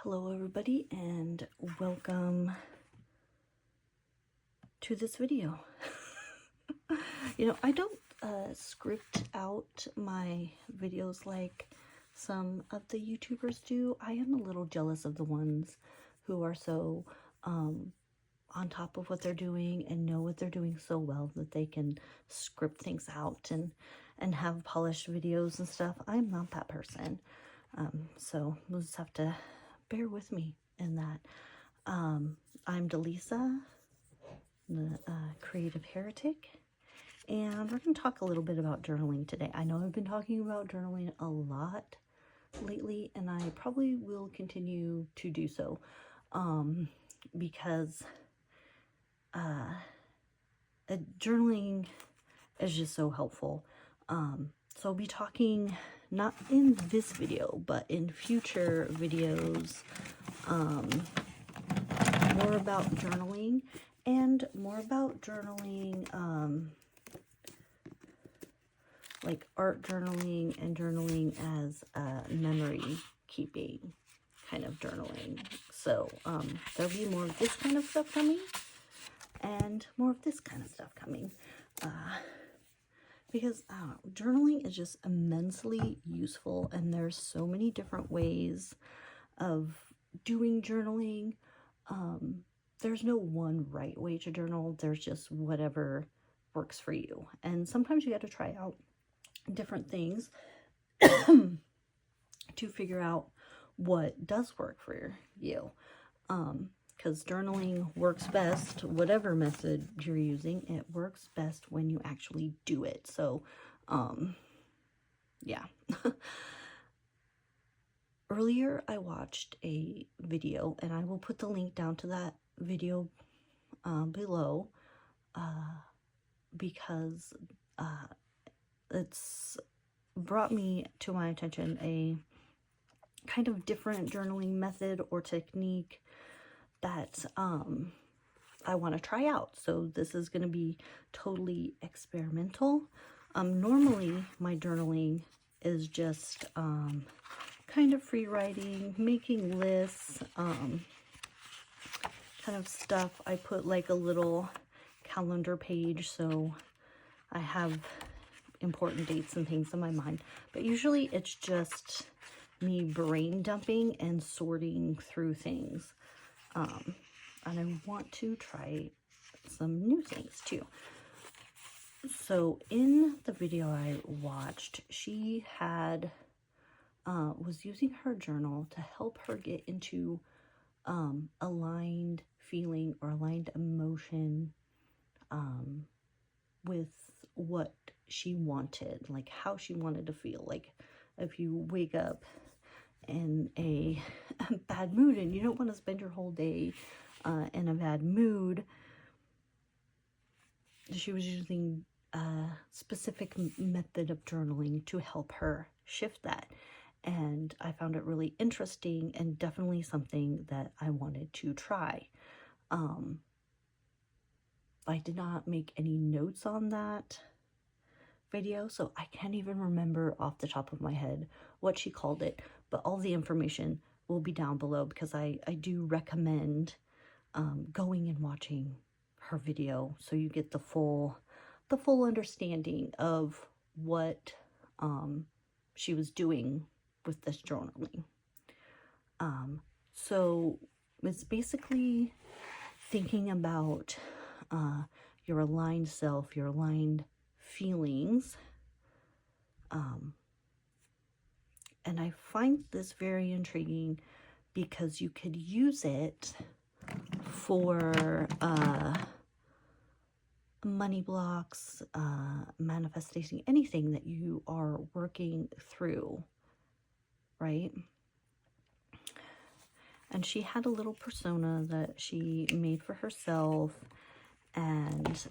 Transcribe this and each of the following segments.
Hello everybody and welcome to this video. I don't script out my videos like some of the YouTubers do. I am a little jealous of the ones who are so on top of what they're doing and know what they're doing so well that they can script things out and have polished videos and stuff. I'm not that person. So we'll just have to bear with me in that. I'm Delisa, the creative heretic, and we're going to talk a little bit about journaling today. I know I've been talking about journaling a lot lately, and I probably will continue to do so because journaling is just so helpful. So I'll be talking not in this video, but in future videos, more about journaling and more about journaling, like art journaling and journaling as memory keeping kind of journaling. So there'll be more of this kind of stuff coming and more of this kind of stuff coming. Because journaling is just immensely useful, and there's so many different ways of doing journaling. There's no one right way to journal. There's just whatever works for you. And sometimes you got to try out different things to figure out what does work for you. Because journaling works best, whatever method you're using, it works best when you actually do it. So, yeah. Earlier, I watched a video, and I will put the link down to that video below, because it's brought me to my attention a kind of different journaling method or technique that I want to try out. So this is going to be totally experimental. Normally my journaling is just kind of free writing, making lists, kind of stuff. I put like a little calendar page so I have important dates and things in my mind, but usually it's just me brain dumping and sorting through things. And I want to try some new things too. So in the video I watched, she had was using her journal to help her get into aligned feeling or aligned emotion with what she wanted, like how she wanted to feel. Like if you wake up in a bad mood and you don't want to spend your whole day in a bad mood, she was using a specific method of journaling to help her shift that. And I found it really interesting and definitely something that I wanted to try. I did not make any notes on that video, so I can't even remember off the top of my head what she called it, but all the information will be down below because I do recommend going and watching her video so you get the full understanding of what she was doing with this journaling. So it's basically thinking about your aligned self, your aligned feelings. And I find this very intriguing because you could use it for money blocks, manifesting, anything that you are working through, right? And she had a little persona that she made for herself, and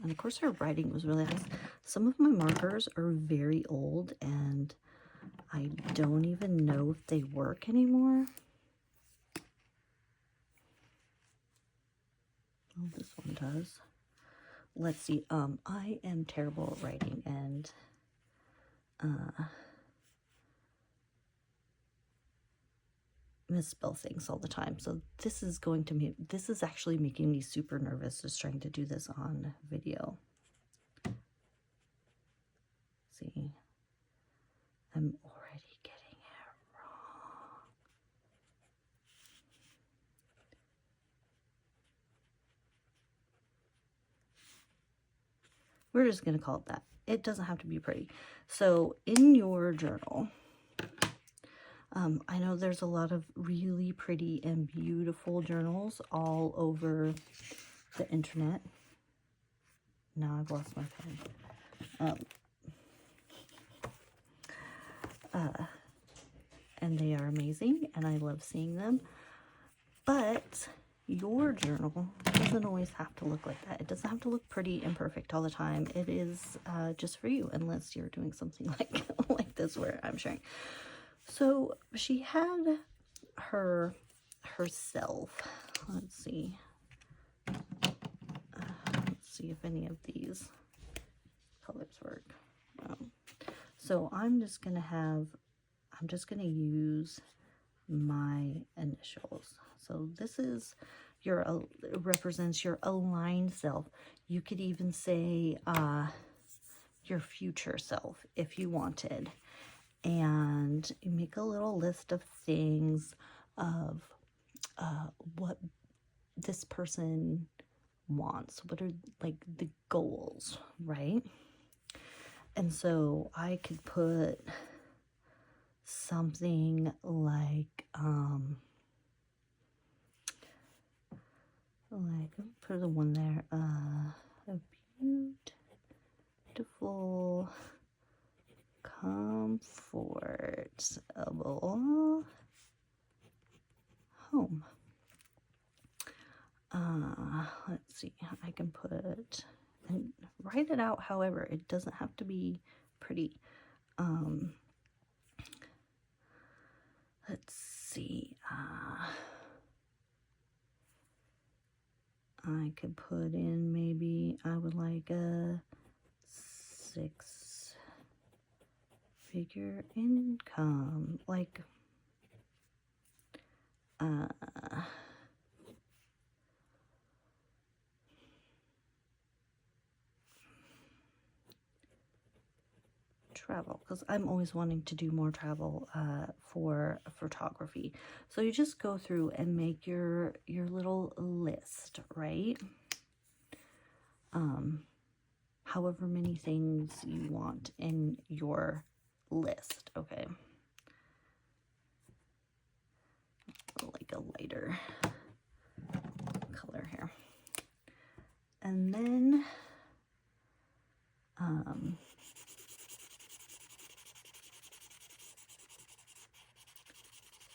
of course her writing was really nice. Some of my markers are very old and I don't even know if they work anymore. Oh, this one does. Let's see. I am terrible at writing, and misspell things all the time. So this is actually making me super nervous just trying to do this on video. See, I'm already getting it wrong. We're just going to call it that. It doesn't have to be pretty. So in your journal, I know there's a lot of really pretty and beautiful journals all over the internet. Now I've lost my pen. And they are amazing, and I love seeing them. But your journal doesn't always have to look like that. It doesn't have to look pretty and perfect all the time. It is just for you, unless you're doing something like this where I'm sharing. So she had herself. Let's see. Let's see if any of these colors work. So I'm just gonna use my initials. So this is represents your aligned self. You could even say your future self if you wanted. And you make a little list of things of what this person wants. What are like the goals, right? And so I could put something like put the one there, a beautiful, comfortable home. Let's see, I can put and write it out. However, it doesn't have to be pretty. Let's see. I could put in, maybe I would like a 6-figure income, like travel, because I'm always wanting to do more travel for photography. So you just go through and make your little list, right? However many things you want in your list, okay? Like a lighter color here. And then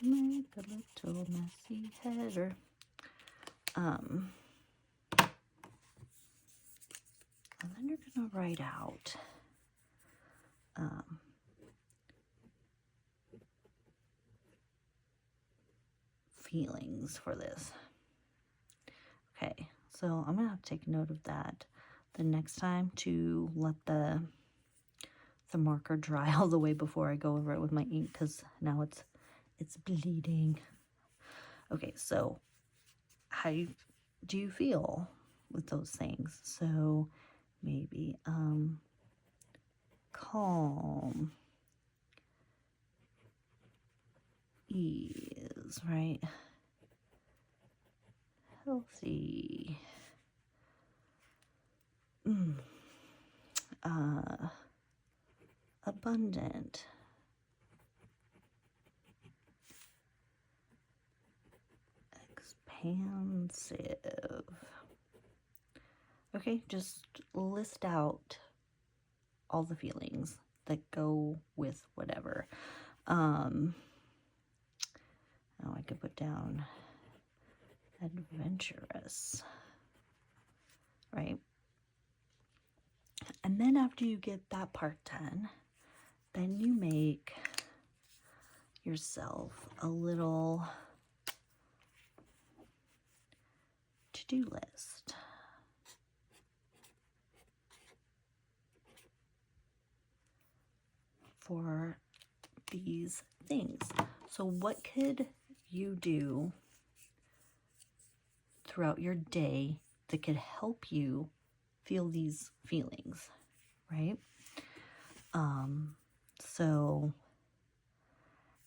make a little messy header. And then you're gonna write out feelings for this. Okay, so I'm gonna have to take note of that the next time to let the marker dry all the way before I go over it with my ink, because now it's bleeding. Okay, so how do you feel with those things? So maybe calm, ease, right? Healthy, abundant, expansive. Okay, just list out all the feelings that go with whatever. Now I could put down adventurous, right? And then after you get that part done, then you make yourself a little to-do list. For these things. So what could you do throughout your day that could help you feel these feelings, right? So,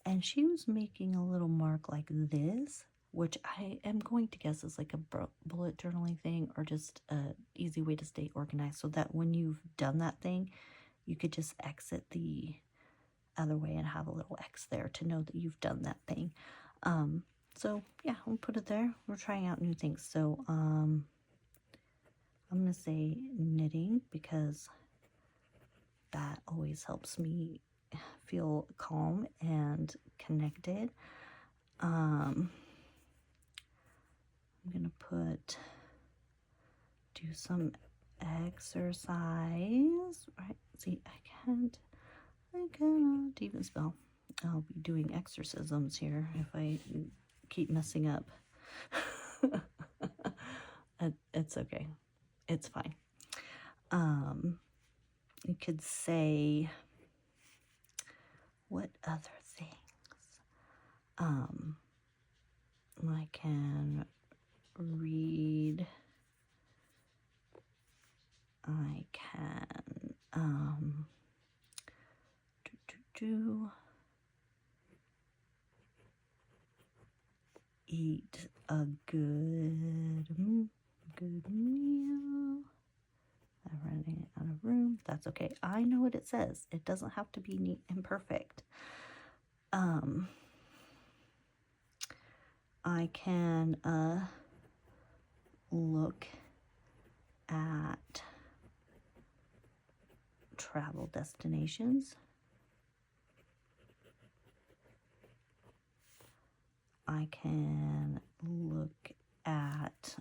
and she was making a little mark like this, which I am going to guess is like a bullet journaling thing, or just a easy way to stay organized, so that when you've done that thing, you could just exit the other way and have a little X there to know that you've done that thing. So yeah, we'll put it there. We're trying out new things. So I'm gonna say knitting, because that always helps me feel calm and connected. I'm gonna do some exercise, right? See, I cannot even spell. I'll be doing exorcisms here if I keep messing up. It's okay. It's fine. You could say, what other things? I can read. I can eat a good meal. I'm running out of room. That's okay. I know what it says. It doesn't have to be neat and perfect. I can look at travel destinations. I can look at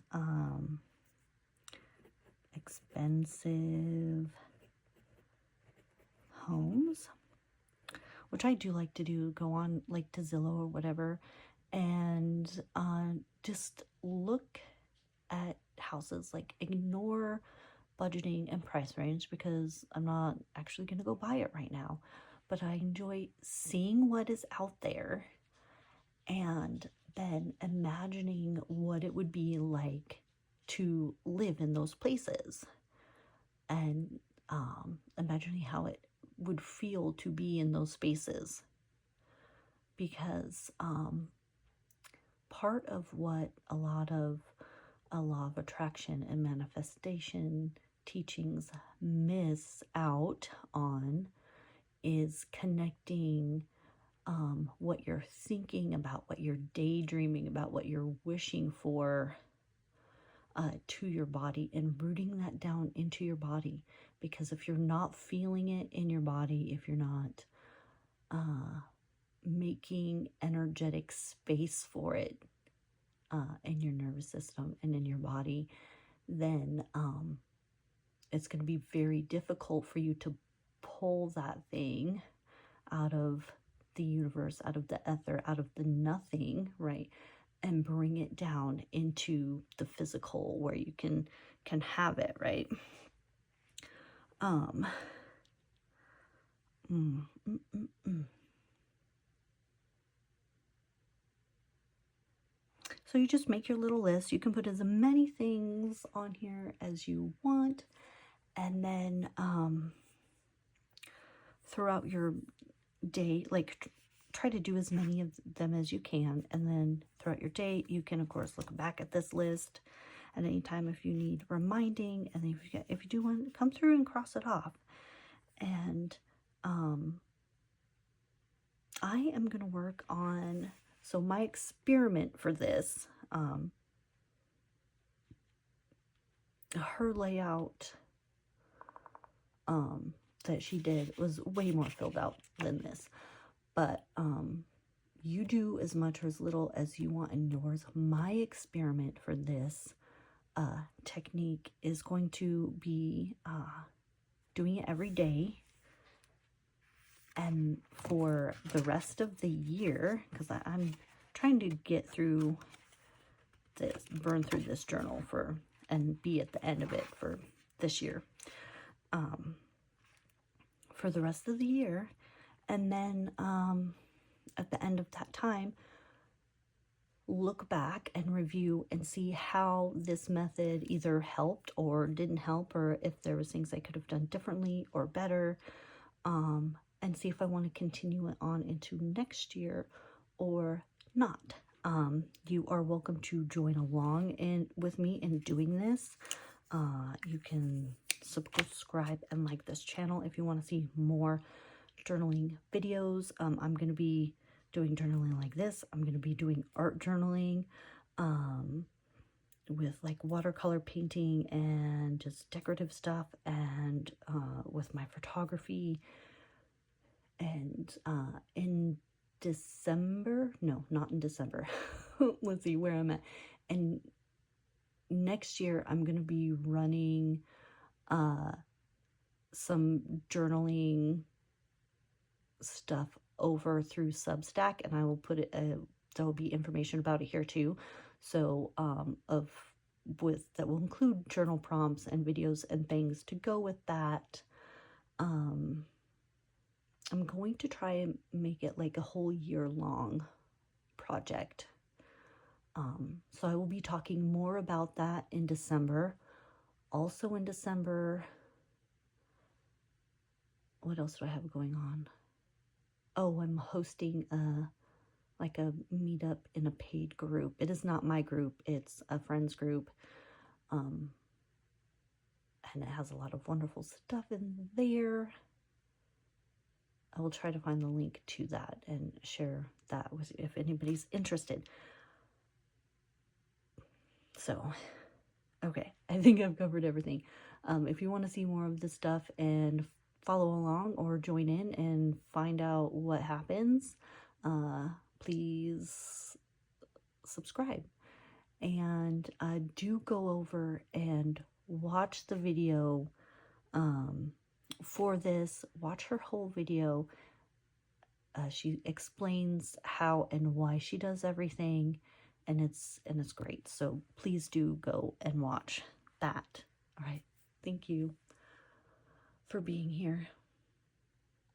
expensive homes, which I do like to do, go on like to Zillow or whatever, and just look at houses, like ignore budgeting and price range, because I'm not actually going to go buy it right now, but I enjoy seeing what is out there and then imagining what it would be like to live in those places, and imagining how it would feel to be in those spaces. Because part of what a lot of law of attraction and manifestation teachings miss out on is connecting what you're thinking about, what you're daydreaming about, what you're wishing for to your body, and rooting that down into your body. Because if you're not feeling it in your body, if you're not making energetic space for it in your nervous system and in your body, then it's going to be very difficult for you to pull that thing out of the universe, out of the ether, out of the nothing, right, and bring it down into the physical where you can have it, right? So you just make your little list. You can put as many things on here as you want, and then throughout your day, like try to do as many of them as you can, and then throughout your day you can of course look back at this list at any time if you need reminding, and then if you do want to come through and cross it off. And I am going to work on, so my experiment for this, her layout that she did was way more filled out than this, but you do as much or as little as you want in yours. My experiment for this technique is going to be doing it every day, and for the rest of the year, because I'm trying to get through this, burn through this journal and be at the end of it for this year, for the rest of the year. And then at the end of that time, look back and review and see how this method either helped or didn't help, or if there was things I could have done differently or better, and see if I want to continue it on into next year or not. You are welcome to join along with me in doing this. You can subscribe and like this channel if you want to see more journaling videos. I'm going to be doing journaling like this. I'm going to be doing art journaling with like watercolor painting and just decorative stuff, and with my photography. And in December, no, not in December. Let's see where I'm at. And next year, I'm going to be running some journaling stuff over through Substack, and I will put it, there will be information about it here too. So, that will include journal prompts and videos and things to go with that. I'm going to try and make it like a whole year-long project. So I will be talking more about that in December. Also in December, what else do I have going on? Oh, I'm hosting a meetup in a paid group. It is not my group, it's a friend's group. And it has a lot of wonderful stuff in there. I will try to find the link to that and share that with you if anybody's interested. So, okay, I think I've covered everything. If you want to see more of this stuff and follow along or join in and find out what happens, please subscribe. And do go over and watch the video for this. Watch her whole video. She explains how and why she does everything, and it's great. So please do go and watch that. All right. Thank you for being here.